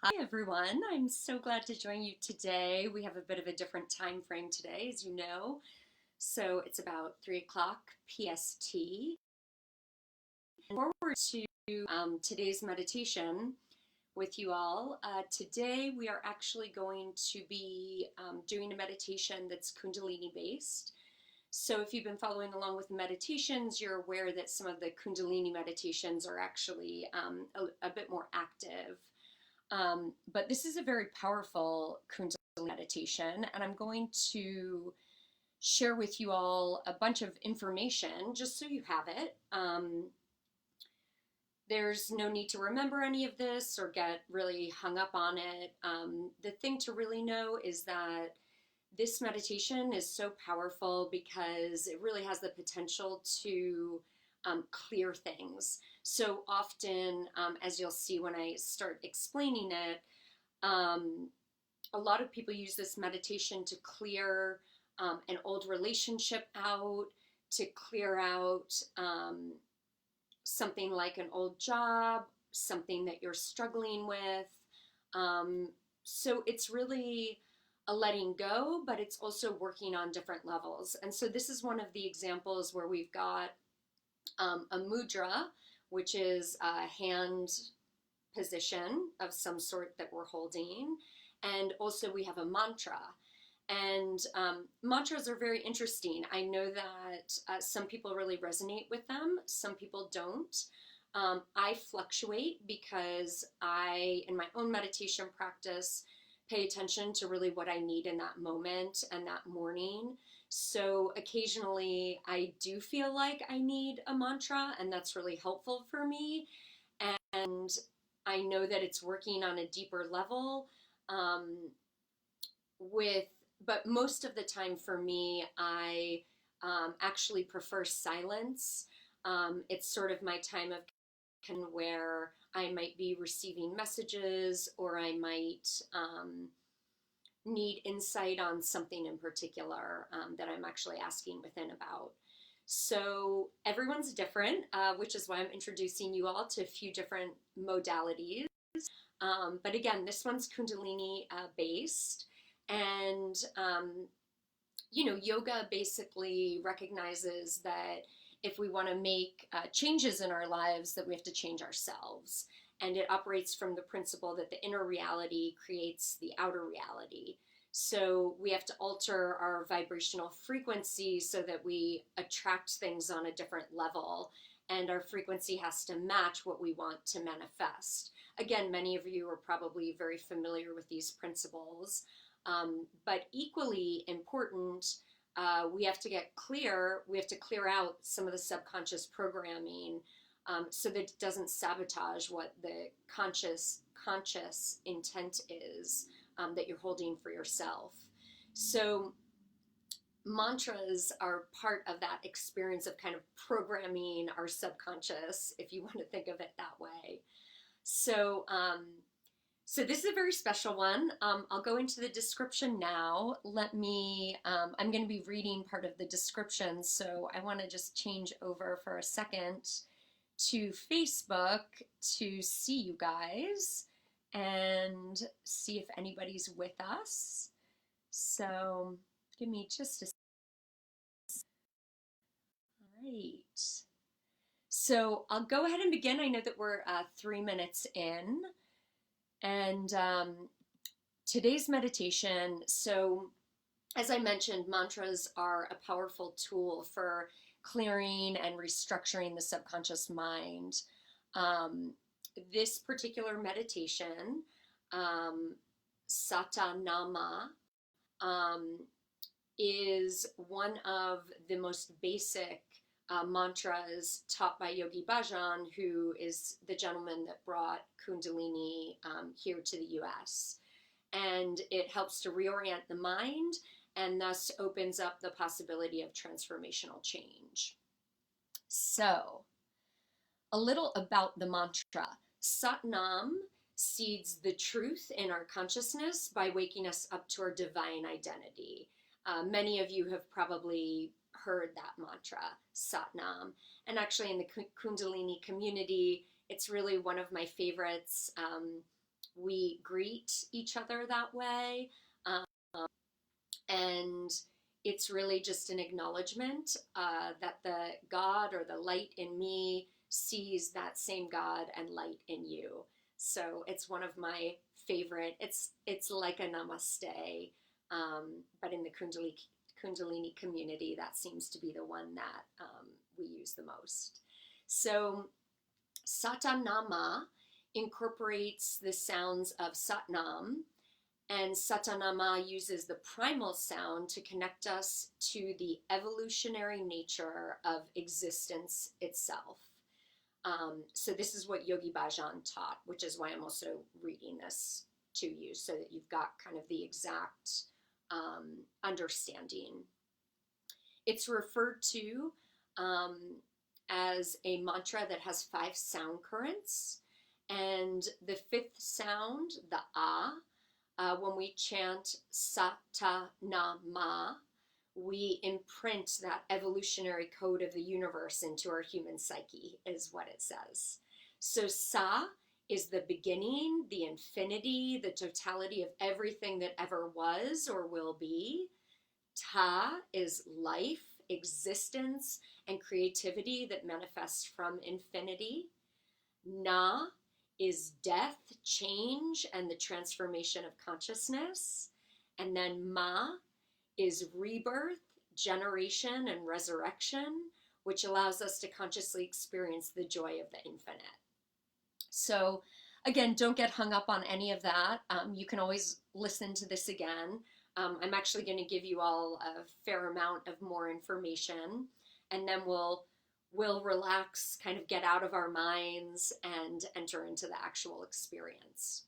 Hi everyone, I'm so glad to join you today. We have a bit of a different time frame today, as you know. So it's about 3 o'clock PST. Forward to today's meditation with you all. Today we are actually going to be doing a meditation that's Kundalini based. So if you've been following along with the meditations, you're aware that some of the Kundalini meditations are actually a bit more active. But this is a very powerful Kundalini meditation, and I'm going to share with you all a bunch of information just so you have it. There's no need to remember any of this or get really hung up on it. The thing to really know is that this meditation is so powerful because it really has the potential to clear things. So often, as you'll see when I start explaining it, a lot of people use this meditation to clear an old relationship out, to clear out something like an old job, something that you're struggling with. So it's really a letting go, but it's also working on different levels. And so this is one of the examples where we've got a mudra, which is a hand position of some sort that we're holding. And also we have a mantra. And mantras are very interesting. I know that some people really resonate with them. Some people don't. I fluctuate because I, in my own meditation practice, pay attention to really what I need in that moment and that morning. So occasionally I do feel like I need a mantra, and that's really helpful for me. And I know that it's working on a deeper level with, but most of the time for me, I actually prefer silence. It's sort of my time of where I might be receiving messages, or I might need insight on something in particular that I'm actually asking within about. So everyone's different, which is why I'm introducing you all to a few different modalities. But again, this one's Kundalini based. And, yoga basically recognizes that if we want to make changes in our lives, that we have to change ourselves. And it operates from the principle that the inner reality creates the outer reality. So we have to alter our vibrational frequency so that we attract things on a different level. And our frequency has to match what we want to manifest. Again, many of you are probably very familiar with these principles. But equally important, we have to get clear, we have to clear out some of the subconscious programming so that it doesn't sabotage what the conscious intent is that you're holding for yourself. So mantras are part of that experience of kind of programming our subconscious, if you want to think of it that way. So this is a very special one. I'll go into the description now. I'm going to be reading part of the description, so I want to just change over for a second to Facebook to see you guys and see if anybody's with us. So give me just a second. All right. So I'll go ahead and begin. I know that we're 3 minutes in. And today's meditation, so as I mentioned, mantras are a powerful tool for clearing and restructuring the subconscious mind. This particular meditation, Satanama, is one of the most basic mantras taught by Yogi Bhajan, who is the gentleman that brought Kundalini here to the US. And it helps to reorient the mind and thus opens up the possibility of transformational change. So, a little about the mantra. Satnam seeds the truth in our consciousness by waking us up to our divine identity. Many of you have probably heard that mantra, Satnam. And actually in the Kundalini community, it's really one of my favorites. we greet each other that way. Um, and it's really just an acknowledgement that the God or the light in me sees that same God and light in you. So it's one of my favorite. It's like a namaste, but in the Kundalini community, that seems to be the one that we use the most. So Satanama incorporates the sounds of Satnam, and Satanama uses the primal sound to connect us to the evolutionary nature of existence itself. So this is what Yogi Bhajan taught, which is why I'm also reading this to you, so that you've got kind of the exact understanding. It's referred to as a mantra that has 5 sound currents, and the 5th sound, the when we chant Satanama, we imprint that evolutionary code of the universe into our human psyche, is what it says. So Sa is the beginning, the infinity, the totality of everything that ever was or will be. Ta is life, existence, and creativity that manifests from infinity. Na is death, change, and the transformation of consciousness. And then Ma is rebirth, generation, and resurrection, which allows us to consciously experience the joy of the infinite. So again, don't get hung up on any of that. You can always listen to this again. I'm actually going to give you all a fair amount of more information, and then we'll relax, kind of get out of our minds and enter into the actual experience.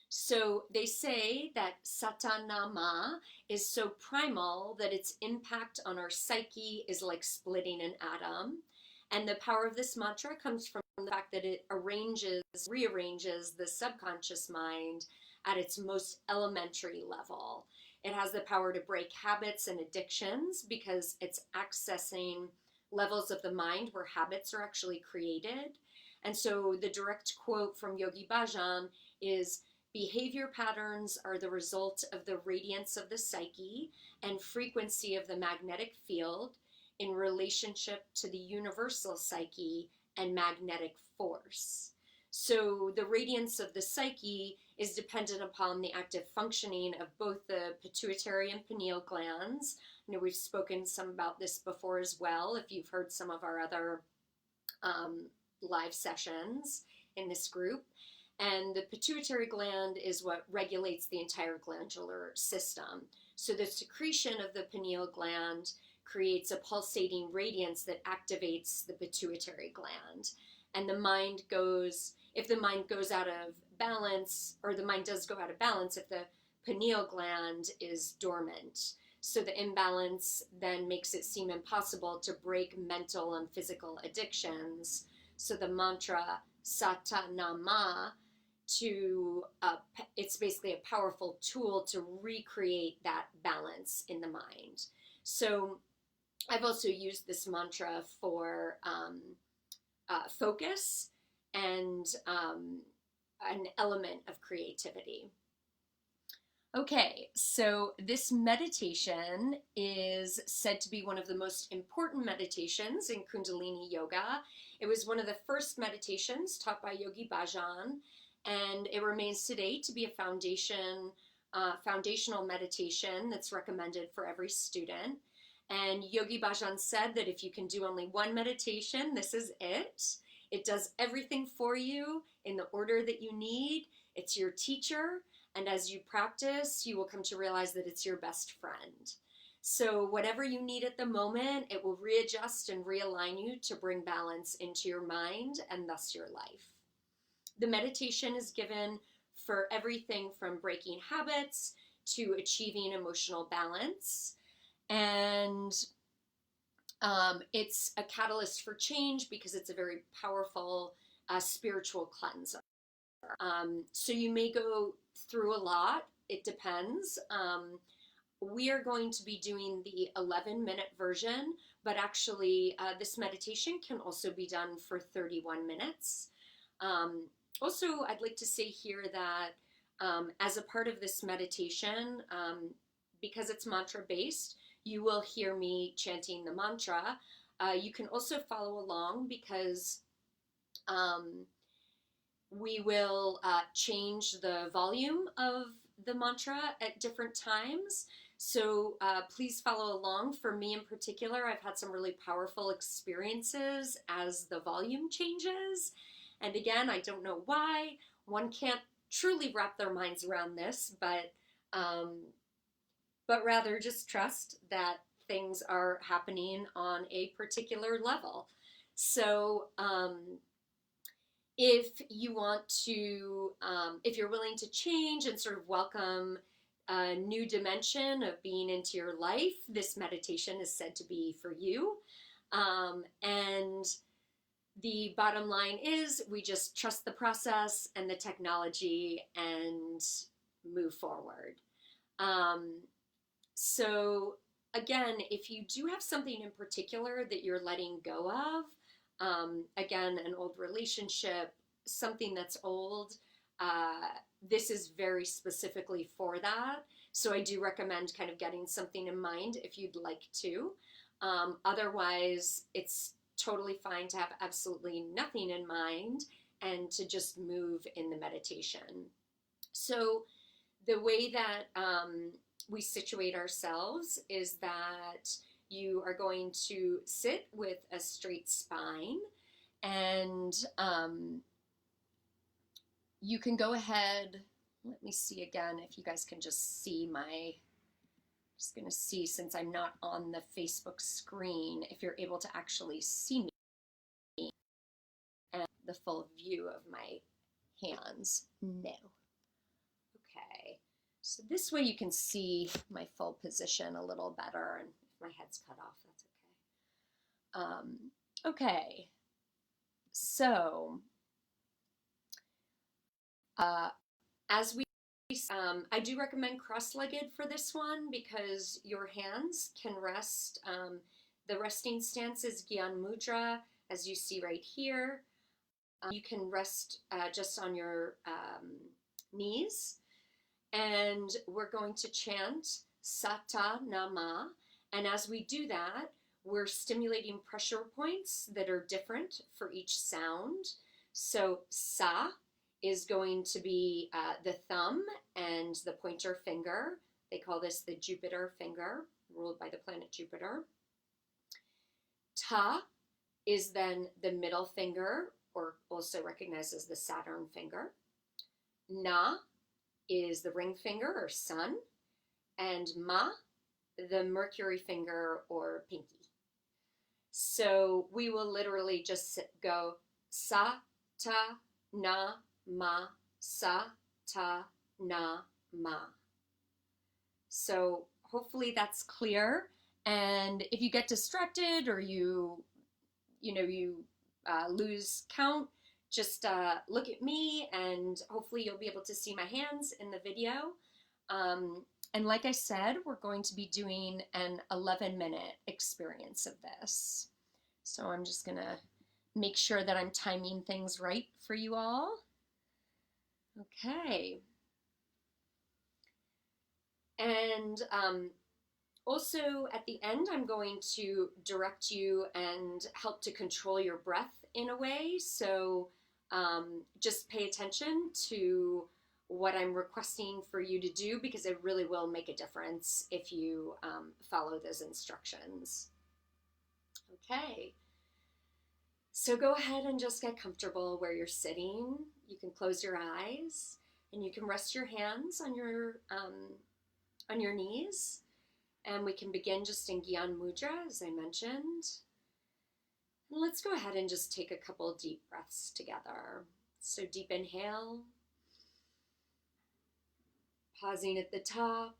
So they say that Satanama is so primal that its impact on our psyche is like splitting an atom. And the power of this mantra comes from the fact that it rearranges the subconscious mind at its most elementary level. It has the power to break habits and addictions because it's accessing levels of the mind where habits are actually created. And so the direct quote from Yogi Bhajan is, behavior patterns are the result of the radiance of the psyche and frequency of the magnetic field in relationship to the universal psyche and magnetic force. So the radiance of the psyche is dependent upon the active functioning of both the pituitary and pineal glands. I know we've spoken some about this before as well, if you've heard some of our other live sessions in this group. And the pituitary gland is what regulates the entire glandular system. So the secretion of the pineal gland creates a pulsating radiance that activates the pituitary gland. And the mind goes, if the mind goes out of balance, or the mind does go out of balance if the pineal gland is dormant. So the imbalance then makes it seem impossible to break mental and physical addictions. So the mantra Satanama, it's basically a powerful tool to recreate that balance in the mind. So I've also used this mantra for focus and an element of creativity. Okay, so this meditation is said to be one of the most important meditations in Kundalini Yoga. It was one of the first meditations taught by Yogi Bhajan, and it remains today to be a foundational meditation that's recommended for every student. And Yogi Bhajan said that if you can do only one meditation, this is it. It does everything for you in the order that you need. It's your teacher. And as you practice, you will come to realize that it's your best friend. So whatever you need at the moment, it will readjust and realign you to bring balance into your mind and thus your life. The meditation is given for everything from breaking habits to achieving emotional balance. And it's a catalyst for change because it's a very powerful spiritual cleanser. So you may go through a lot. It depends. We are going to be doing the 11-minute version, but actually this meditation can also be done for 31 minutes. Also, I'd like to say here that as a part of this meditation, because it's mantra based, you will hear me chanting the mantra. You can also follow along because um, we will change the volume of the mantra at different times. So please follow along. For me in particular, I've had some really powerful experiences as the volume changes. And again, I don't know why. One can't truly wrap their minds around this, um, but rather just trust that things are happening on a particular level. So if you want to, if you're willing to change and sort of welcome a new dimension of being into your life, this meditation is said to be for you. And the bottom line is we just trust the process and the technology and move forward. So, again, if you do have something in particular that you're letting go of, again, an old relationship, something that's old, uh, this is very specifically for that. So I do recommend kind of getting something in mind if you'd like to. Otherwise, it's totally fine to have absolutely nothing in mind and to just move in the meditation. So the way that we situate ourselves is that you are going to sit with a straight spine, and you can go ahead. Let me see again if you guys can just see my. Just going to see, since I'm not on the Facebook screen, if you're able to actually see me and the full view of my hands. No. Okay. So this way you can see my full position a little better, and if my head's cut off, that's okay. Okay. So as we I do recommend cross-legged for this one because your hands can rest. The resting stance is Gyan Mudra, as you see right here. You can rest just on your knees, and we're going to chant Sata Nama. And as we do that, we're stimulating pressure points that are different for each sound. So Sa is going to be the thumb and the pointer finger. They call this the Jupiter finger, ruled by the planet Jupiter. Ta is then the middle finger, or also recognized as the Saturn finger. Na is the ring finger, or sun. And Ma, the Mercury finger, or pinky. So we will literally just go Sa, Ta, Na, Ma, Sa, Ta, Na, Ma. So hopefully that's clear. And if you get distracted or you lose count, just look at me, and hopefully you'll be able to see my hands in the video. And like I said, we're going to be doing an 11-minute experience of this. So I'm just going to make sure that I'm timing things right for you all. Okay. And also at the end, I'm going to direct you and help to control your breath in a way. So just pay attention to what I'm requesting for you to do, because it really will make a difference if you follow those instructions. Okay. So go ahead and just get comfortable where you're sitting. You can close your eyes and you can rest your hands on your knees. And we can begin just in Gyan Mudra, as I mentioned. And let's go ahead and just take a couple deep breaths together. So deep inhale, pausing at the top,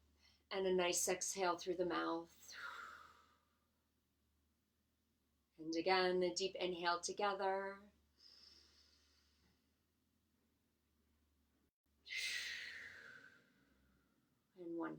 and a nice exhale through the mouth. And again, a deep inhale together. And one more.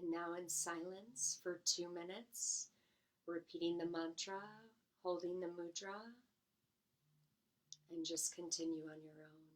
And now in silence for 2 minutes, repeating the mantra, holding the mudra, and just continue on your own.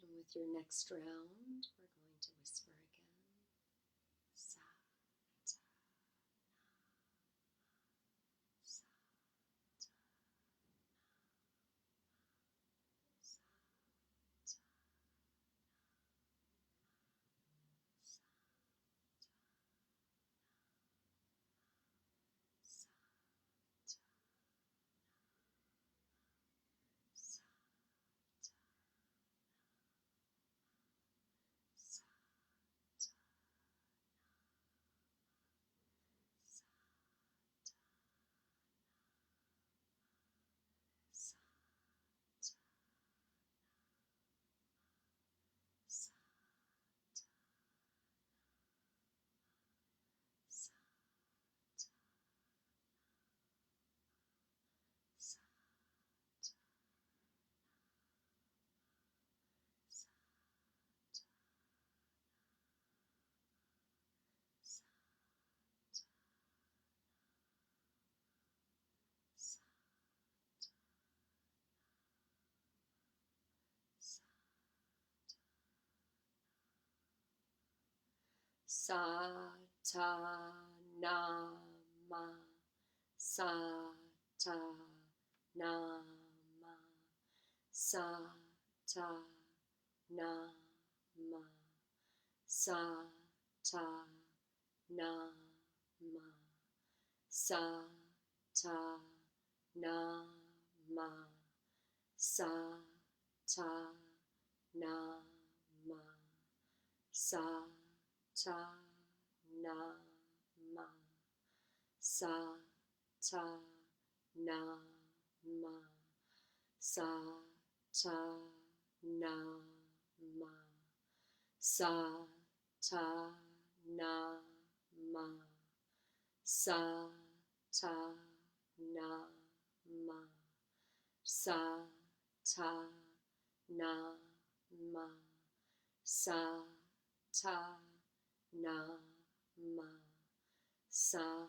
And with your next round, we're going to whisper again. Sa, ta, sa, ta, sa, ta, sa, sa, ta, sa, sa, ta, sa, sa, ta, sa, sa, sa, sa, sa, sa, sa, sa, ta, na, ma, sa, ta, na, ma, sa, ta, na, ma, sa, ta, na, ma, sa, ta, na, ma, sa, ta, na, ma, sa, ta, na, ma, sa, ta, na, ma, sa, ta, na, ma, sa, ta, na, ma, sa, ta, na, ma, sa, ta, na, ma, sa, ta, na, ma, sa,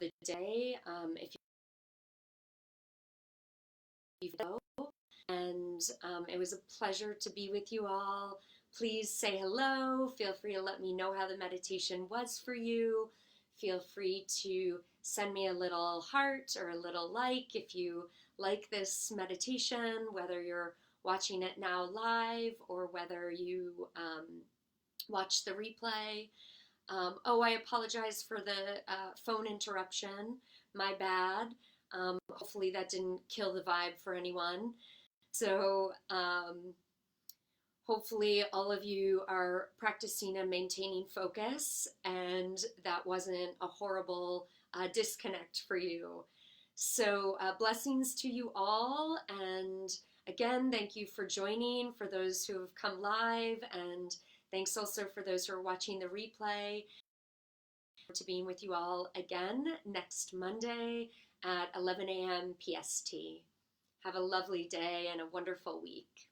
the day. If you know, and it was a pleasure to be with you all. Please say hello. Feel free to let me know how the meditation was for you. Feel free to send me a little heart or a little like if you like this meditation, whether you're watching it now live or whether you watch the replay. I apologize for the phone interruption. My bad. Hopefully that didn't kill the vibe for anyone. So hopefully all of you are practicing and maintaining focus, and that wasn't a horrible disconnect for you. So blessings to you all, and again, thank you for joining, for those who have come live, and thanks also for those who are watching the replay. To being with you all again next Monday at 11 a.m. PST. Have a lovely day and a wonderful week.